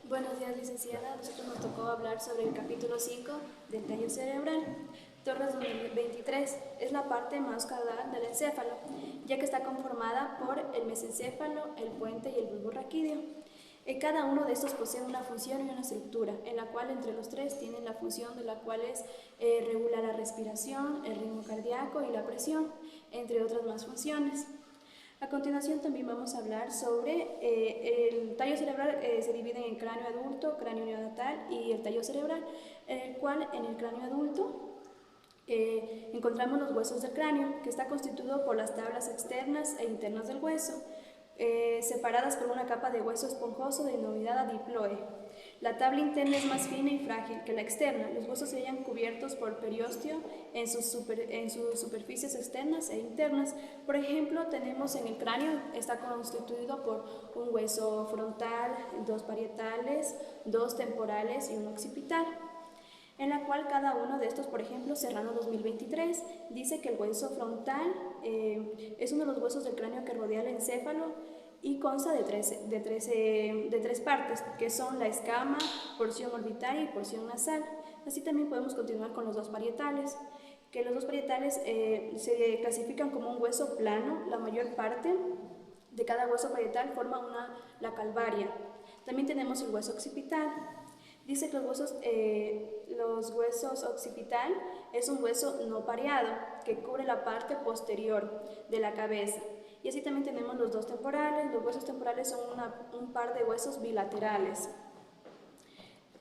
Buenos días, licenciada. A nosotros nos tocó hablar sobre el capítulo 5 del tallo cerebral. Torres 2023 es la parte más caudal del encéfalo, ya que está conformada por el mesencéfalo, el puente y el bulbo raquídeo. Cada uno de estos posee una función y una estructura, en la cual entre los tres tienen la función de la cual es regula la respiración, el ritmo cardíaco y la presión, entre otras más funciones. A continuación también vamos a hablar sobre el tallo cerebral. Se divide en cráneo adulto, cráneo neonatal y el tallo cerebral, en el cual en el cráneo adulto encontramos los huesos del cráneo, que está constituido por las tablas externas e internas del hueso, separadas por una capa de hueso esponjoso denominada diploe. La tabla interna es más fina y frágil que la externa. Los huesos se hallan cubiertos por periósteo en sus superficies externas e internas. Por ejemplo, tenemos en el cráneo, está constituido por un hueso frontal, dos parietales, dos temporales y un occipital, en la cual cada uno de estos, por ejemplo, Serrano 2023, dice que el hueso frontal es uno de los huesos del cráneo que rodea el encéfalo y consta de tres partes, que son la escama, porción orbitaria y porción nasal. Así también podemos continuar con los dos parietales, que los dos parietales se clasifican como un hueso plano. La mayor parte de cada hueso parietal forma la calvaria. También tenemos el hueso occipital. Dice que los huesos occipital es un hueso no pareado que cubre la parte posterior de la cabeza. Y así también tenemos los dos temporales. Los huesos temporales son un par de huesos bilaterales.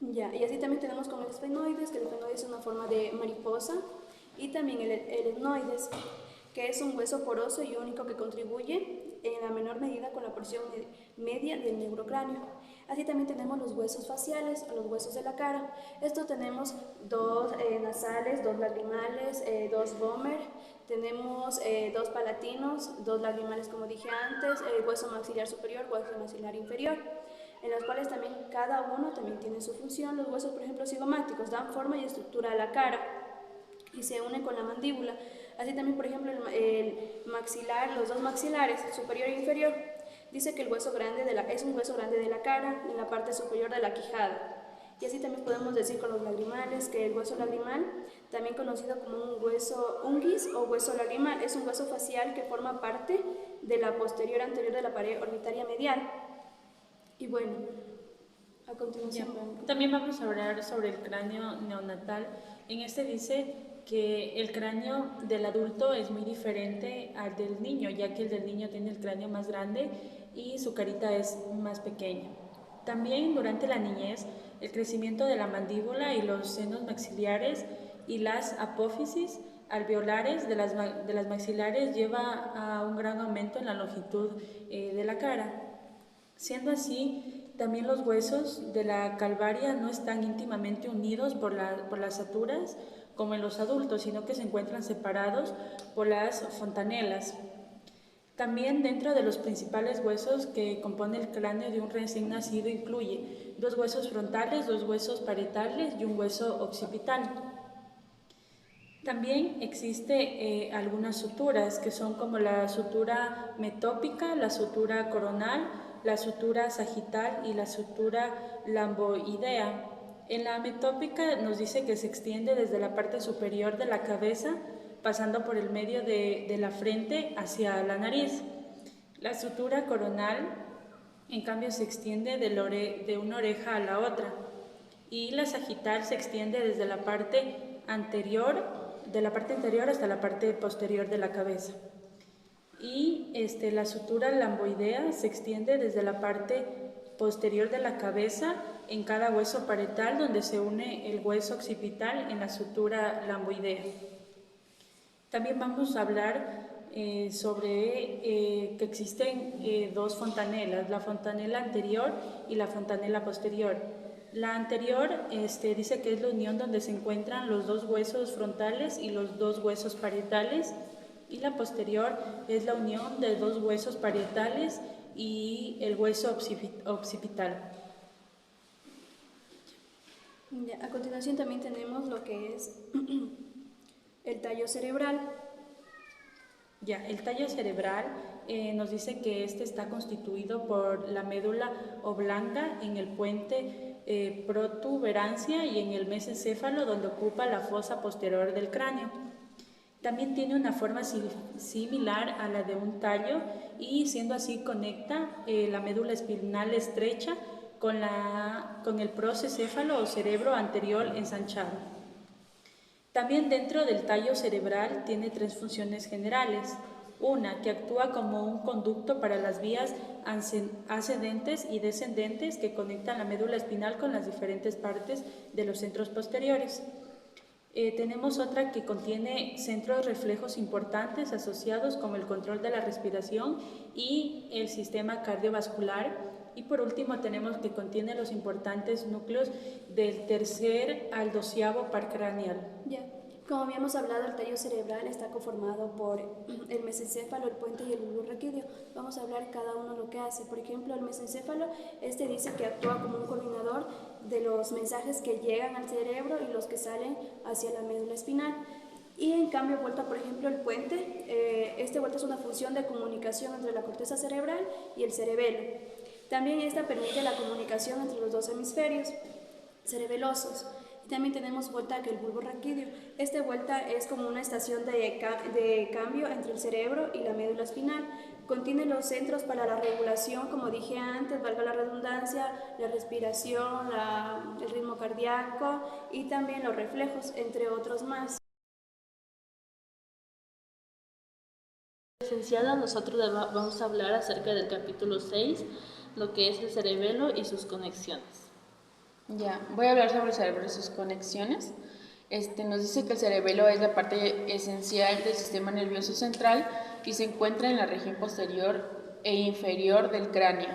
Ya, y así también tenemos con el esfenoides, que el esfenoides es una forma de mariposa, y también el etnoides, que es un hueso poroso y único que contribuye en la menor medida con la porción media del neurocráneo. Así también tenemos los huesos faciales, los huesos de la cara. Estos tenemos dos nasales, dos lagrimales, dos vomer, tenemos dos palatinos, dos lagrimales como dije antes, hueso maxilar superior, hueso maxilar inferior, en los cuales también cada uno también tiene su función. Los huesos, por ejemplo, cigomáticos, dan forma y estructura a la cara y se unen con la mandíbula. Así también, por ejemplo, el maxilar, los dos maxilares, superior e inferior, dice que el hueso grande es un hueso grande de la cara en la parte superior de la quijada. Y así también podemos decir con los lagrimales que el hueso lagrimal, también conocido como un hueso unguis o hueso lagrimal, es un hueso facial que forma parte de la posterior anterior de la pared orbitaria medial. Y bueno, a continuación También vamos a hablar sobre el cráneo neonatal. En este dice que el cráneo del adulto es muy diferente al del niño, ya que el del niño tiene el cráneo más grande y su carita es más pequeña. También durante la niñez, el crecimiento de la mandíbula y los senos maxilares y las apófisis alveolares de las maxilares lleva a un gran aumento en la longitud de la cara. Siendo así, también los huesos de la calvaria no están íntimamente unidos por las aturas como en los adultos, sino que se encuentran separados por las fontanelas. También dentro de los principales huesos que compone el cráneo de un recién nacido incluye dos huesos frontales, dos huesos parietales y un hueso occipital. También existe algunas suturas que son como la sutura metópica, la sutura coronal, la sutura sagital y la sutura lamboidea. En la metópica nos dice que se extiende desde la parte superior de la cabeza, pasando por el medio de la frente hacia la nariz. La sutura coronal, en cambio, se extiende de una oreja a la otra. Y la sagital se extiende desde la parte anterior, de la parte anterior hasta la parte posterior de la cabeza. Y la sutura lamboidea se extiende desde la parte posterior de la cabeza en cada hueso parietal, donde se une el hueso occipital en la sutura lamboidea. También vamos a hablar sobre que existen dos fontanelas, la fontanela anterior y la fontanela posterior. La anterior dice que es la unión donde se encuentran los dos huesos frontales y los dos huesos parietales, y la posterior es la unión de dos huesos parietales y el hueso occipital. A continuación también tenemos lo que es el tallo cerebral. Ya, el tallo cerebral nos dice que este está constituido por la médula oblonga en el puente protuberancia y en el mesencéfalo, donde ocupa la fosa posterior del cráneo. También tiene una forma similar a la de un tallo y siendo así conecta la médula espinal estrecha con el procecéfalo o cerebro anterior ensanchado. También dentro del tallo cerebral tiene tres funciones generales. Una, que actúa como un conducto para las vías ascendentes y descendentes que conectan la médula espinal con las diferentes partes de los centros posteriores. Tenemos otra que contiene centros reflejos importantes asociados con el control de la respiración y el sistema cardiovascular. Y por último tenemos que contiene los importantes núcleos del tercer al 12º par craneal. Ya. Como habíamos hablado, el tallo cerebral está conformado por el mesencéfalo, el puente y el bulbo raquídeo. Vamos a hablar cada uno lo que hace. Por ejemplo, el mesencéfalo, dice que actúa como un coordinador de los mensajes que llegan al cerebro y los que salen hacia la médula espinal. Y en cambio, vuelta, por ejemplo, el puente, vuelta es una función de comunicación entre la corteza cerebral y el cerebelo. También esta permite la comunicación entre los dos hemisferios cerebelosos. También tenemos vuelta que el bulbo raquídeo. Vuelta es como una estación de cambio entre el cerebro y la médula espinal. Contiene los centros para la regulación, como dije antes, valga la redundancia, la respiración, el ritmo cardíaco y también los reflejos, entre otros más. Licenciada, nosotros vamos a hablar acerca del capítulo 6, lo que es el cerebelo y sus conexiones. Ya, voy a hablar sobre el cerebro y sus conexiones. Nos dice que el cerebelo es la parte esencial del sistema nervioso central y se encuentra en la región posterior e inferior del cráneo,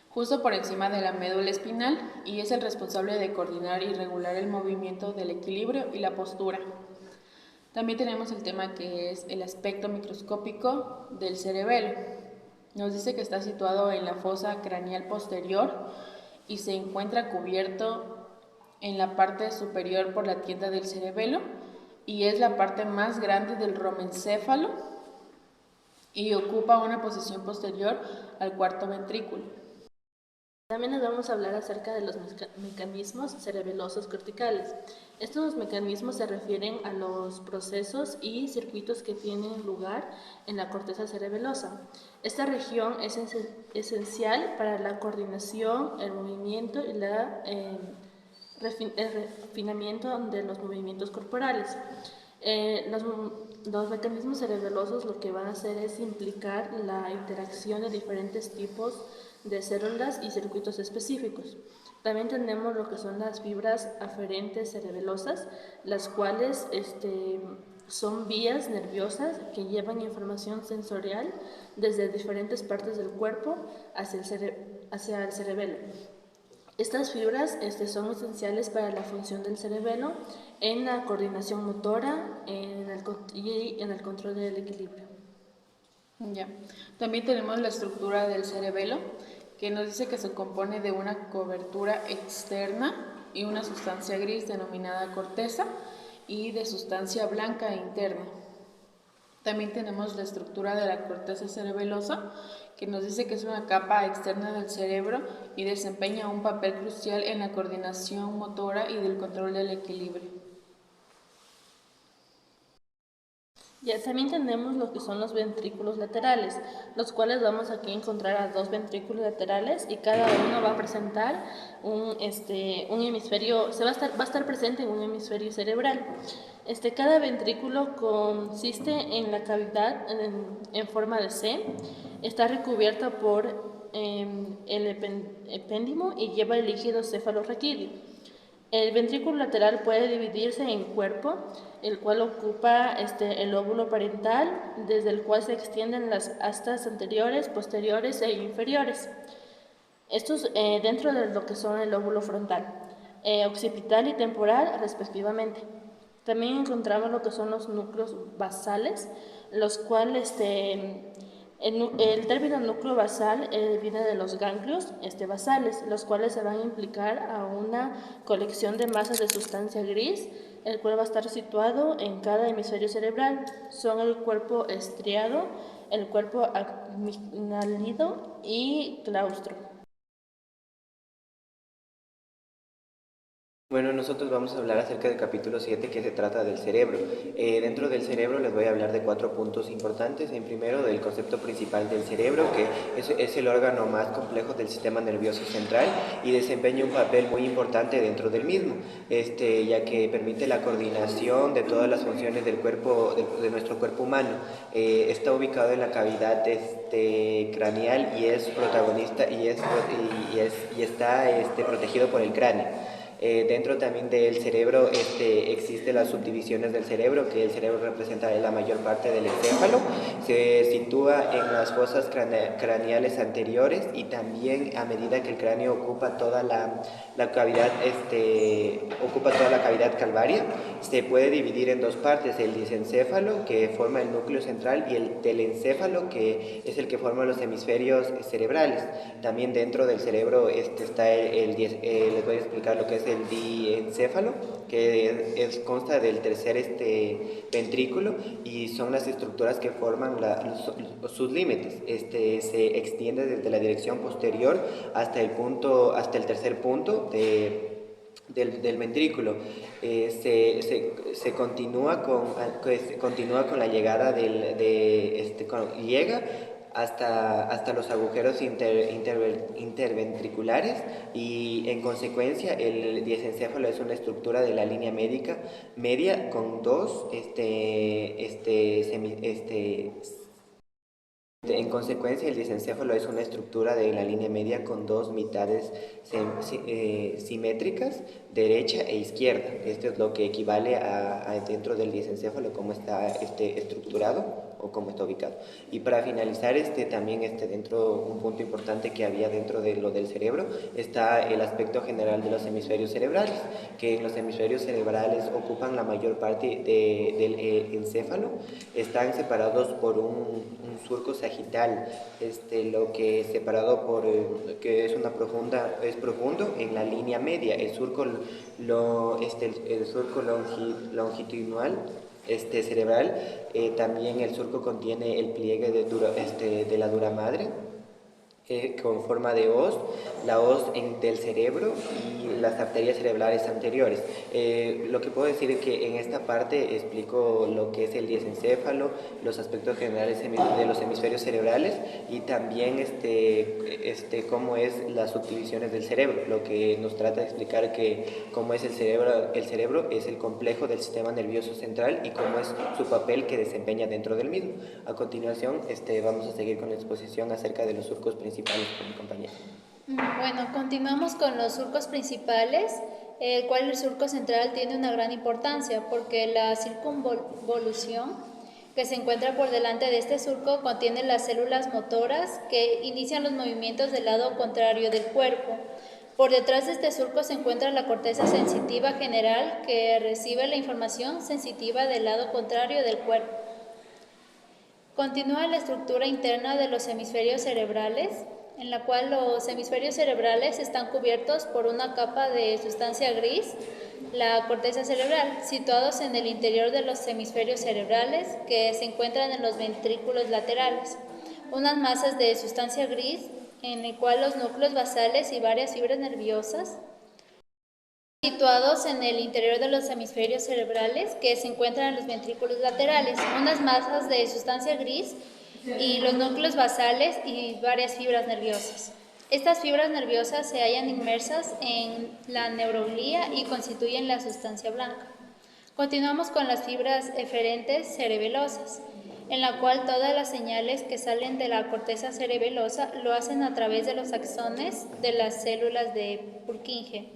justo por encima de la médula espinal, y es el responsable de coordinar y regular el movimiento del equilibrio y la postura. También tenemos el tema que es el aspecto microscópico del cerebelo. Nos dice que está situado en la fosa craneal posterior y se encuentra cubierto en la parte superior por la tienda del cerebelo y es la parte más grande del romencéfalo y ocupa una posición posterior al cuarto ventrículo. También nos vamos a hablar acerca de los mecanismos cerebelosos corticales. Estos mecanismos se refieren a los procesos y circuitos que tienen lugar en la corteza cerebelosa. Esta región es esencial para la coordinación, el movimiento y el refinamiento de los movimientos corporales. Los mecanismos cerebelosos lo que van a hacer es implicar la interacción de diferentes tipos de células y circuitos específicos. También tenemos lo que son las fibras aferentes cerebelosas, las cuales son vías nerviosas que llevan información sensorial desde diferentes partes del cuerpo hacia el cerebelo. Estas fibras son esenciales para la función del cerebelo en la coordinación motora y en el control del equilibrio. Ya. También tenemos la estructura del cerebelo, que nos dice que se compone de una cobertura externa y una sustancia gris denominada corteza y de sustancia blanca interna. También tenemos la estructura de la corteza cerebelosa, que nos dice que es una capa externa del cerebro y desempeña un papel crucial en la coordinación motora y del control del equilibrio. Ya también tenemos lo que son los ventrículos laterales, los cuales vamos aquí a encontrar a dos ventrículos laterales y cada uno va a presentar un hemisferio, va a estar presente en un hemisferio cerebral. Cada ventrículo consiste en la cavidad en forma de C, está recubierta por el epéndimo y lleva el líquido cefalorraquídeo. El ventrículo lateral puede dividirse en cuerpo, el cual ocupa el lóbulo parental, desde el cual se extienden las astas anteriores, posteriores e inferiores. Estos dentro de lo que son el lóbulo frontal, occipital y temporal respectivamente. También encontramos lo que son los núcleos basales, los cuales El término núcleo basal viene de los ganglios basales, los cuales se van a implicar a una colección de masas de sustancia gris, el cual va a estar situado en cada hemisferio cerebral. Son el cuerpo estriado, el cuerpo amigdalido y claustro. Bueno, nosotros vamos a hablar acerca del capítulo 7 que se trata del cerebro. Dentro del cerebro les voy a hablar de 4 puntos importantes. En primero, del concepto principal del cerebro, que es el órgano más complejo del sistema nervioso central y desempeña un papel muy importante dentro del mismo, ya que permite la coordinación de todas las funciones del cuerpo, de nuestro cuerpo humano. Está ubicado en la cavidad craneal y es protagonista y está protegido por el cráneo. Dentro también del cerebro existen las subdivisiones del cerebro, que el cerebro representa la mayor parte del encéfalo, se sitúa en las fosas craneales anteriores y también a medida que el cráneo ocupa toda la cavidad, calvaria, se puede dividir en dos partes: el disencéfalo, que forma el núcleo central, y el telencéfalo, que es el que forma los hemisferios cerebrales. También dentro del cerebro está les voy a explicar lo que es el diencéfalo, que consta del tercer ventrículo, y son las estructuras que forman sus límites. Se extiende desde la dirección posterior hasta el tercer punto del ventrículo. Se continúa con la llegada llega hasta los agujeros interventriculares, y en consecuencia el diencéfalo es una estructura de la línea media con dos en consecuencia, el disencéfalo es una estructura de la línea media con dos mitades simétricas, derecha e izquierda. Esto es lo que equivale a dentro del disencéfalo, cómo está estructurado o cómo está ubicado. Y para finalizar, también dentro, un punto importante que había dentro de lo del cerebro, está el aspecto general de los hemisferios cerebrales, que en los hemisferios cerebrales ocupan la mayor parte del encéfalo. Están separados por un surco sagital, lo que es separado por que es profundo en la línea media. El surco longitudinal cerebral, también el surco contiene el pliegue de la dura madre, con forma de hoz, la hoz del cerebro y las arterias cerebrales anteriores. Lo que puedo decir es que en esta parte explico lo que es el diencéfalo, los aspectos generales de los hemisferios cerebrales, y también cómo es las subdivisiones del cerebro, lo que nos trata de explicar que cómo es el cerebro. El cerebro es el complejo del sistema nervioso central y cómo es su papel que desempeña dentro del mismo. A continuación vamos a seguir con la exposición acerca de los surcos principales con mi compañera. Bueno, continuamos con los surcos principales, el cual el surco central tiene una gran importancia porque la circunvolución que se encuentra por delante de este surco contiene las células motoras que inician los movimientos del lado contrario del cuerpo. Por detrás de este surco se encuentra la corteza sensitiva general, que recibe la información sensitiva del lado contrario del cuerpo. Continúa la estructura interna de los hemisferios cerebrales, en la cual los hemisferios cerebrales están cubiertos por una capa de sustancia gris, la corteza cerebral, situados en el interior de los hemisferios cerebrales, que se encuentran en los ventrículos laterales. Unas masas de sustancia gris, en el cual los núcleos basales y varias fibras nerviosas, situados en el interior de los hemisferios cerebrales, que se encuentran en los ventrículos laterales. Unas masas de sustancia gris y los núcleos basales y varias fibras nerviosas. Estas fibras nerviosas se hallan inmersas en la neuroglía y constituyen la sustancia blanca. Continuamos con las fibras eferentes cerebelosas, en la cual todas las señales que salen de la corteza cerebelosa lo hacen a través de los axones de las células de Purkinje.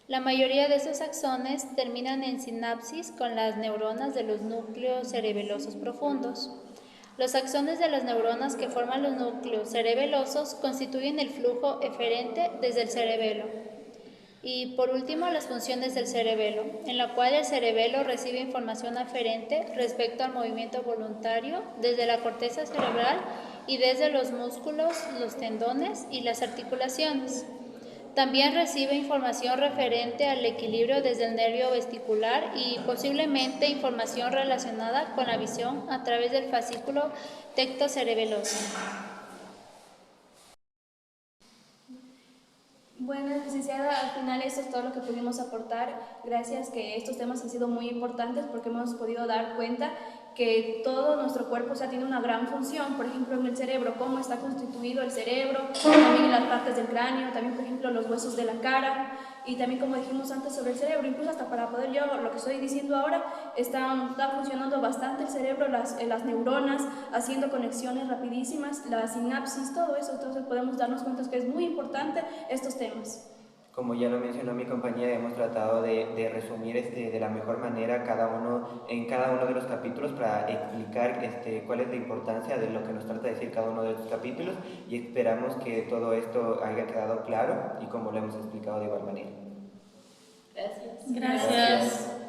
La mayoría de estos axones terminan en sinapsis con las neuronas de los núcleos cerebelosos profundos. Los axones de las neuronas que forman los núcleos cerebelosos constituyen el flujo eferente desde el cerebelo. Y por último, las funciones del cerebelo, en la cual el cerebelo recibe información aferente respecto al movimiento voluntario desde la corteza cerebral y desde los músculos, los tendones y las articulaciones. También recibe información referente al equilibrio desde el nervio vestibular y posiblemente información relacionada con la visión a través del fascículo tectocerebeloso. Bueno, licenciada, al final esto es todo lo que pudimos aportar. Gracias que estos temas han sido muy importantes porque hemos podido dar cuenta que todo nuestro cuerpo tiene una gran función. Por ejemplo, en el cerebro, cómo está constituido el cerebro, también en las partes del cráneo, también, por ejemplo, los huesos de la cara, y también, como dijimos antes, sobre el cerebro, incluso hasta para poder yo, lo que estoy diciendo ahora, está funcionando bastante el cerebro, las neuronas, haciendo conexiones rapidísimas, la sinapsis, todo eso. Entonces podemos darnos cuenta que es muy importante estos temas. Como ya lo mencionó mi compañera, hemos tratado de resumir de la mejor manera en cada uno de los capítulos para explicar cuál es la importancia de lo que nos trata de decir cada uno de estos capítulos, y esperamos que todo esto haya quedado claro y como lo hemos explicado de igual manera. Gracias. Gracias.